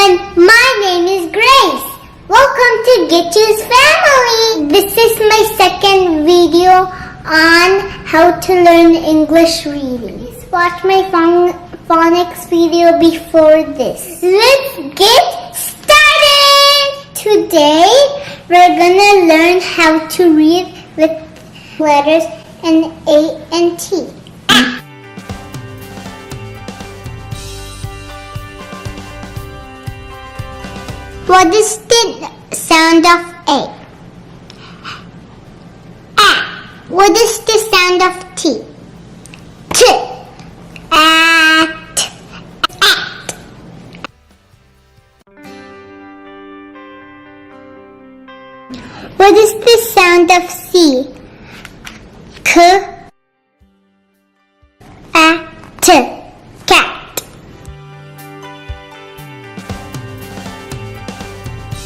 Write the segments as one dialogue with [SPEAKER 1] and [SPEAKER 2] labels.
[SPEAKER 1] everyone, my name is Grace. Welcome to Get You's Family. This is my second video on how to learn English reading. Please watch my phonics video before this. Let's get started! Today, we're gonna learn how to read with letters N, A, and T. What is the sound of A? A. What is the sound of T? T. At. At. What is the sound of C? K. At. Cat.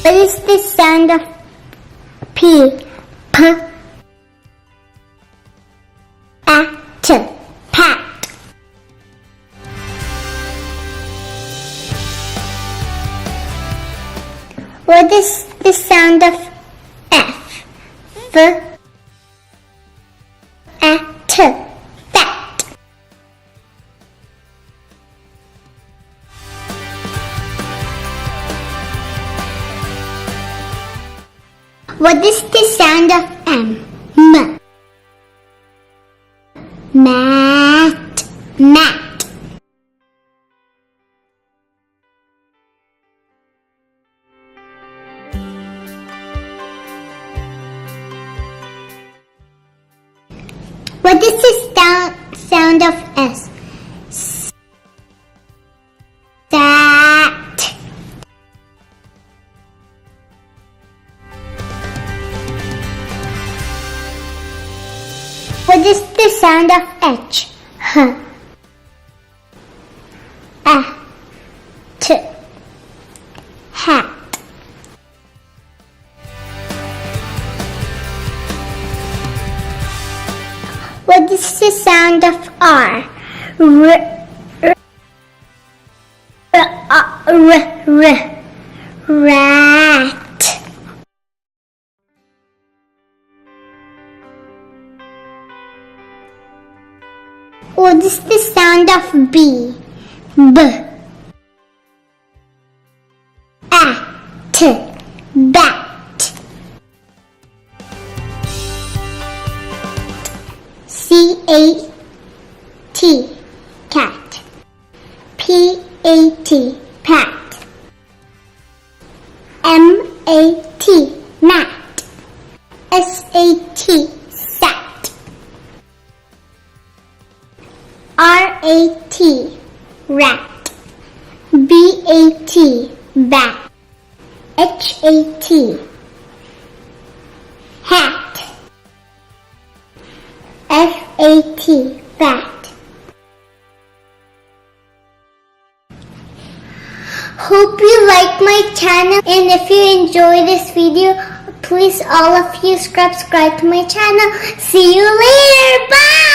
[SPEAKER 1] What is the sound of P? P. At. Pat. What is the sound of F? F. At. Fat. What is the sound of M? M. Mat. Mat. What is the sound of S? Sat. What is the sound of H? H. A. T. Hat. What is the sound of R? R. R. R. Rat. What is the sound of B? B. At. Bat. C-A-T. Cat. P-A-T. Pat. M-A-T. Mat. S-A-T. Sat. R-A-T. Rat. B-A-T. Bat. H-A-T. Hat. F-A-T. Fat. Hope you like my channel, and if you enjoy this video, please all of you subscribe to my channel. See you later. Bye!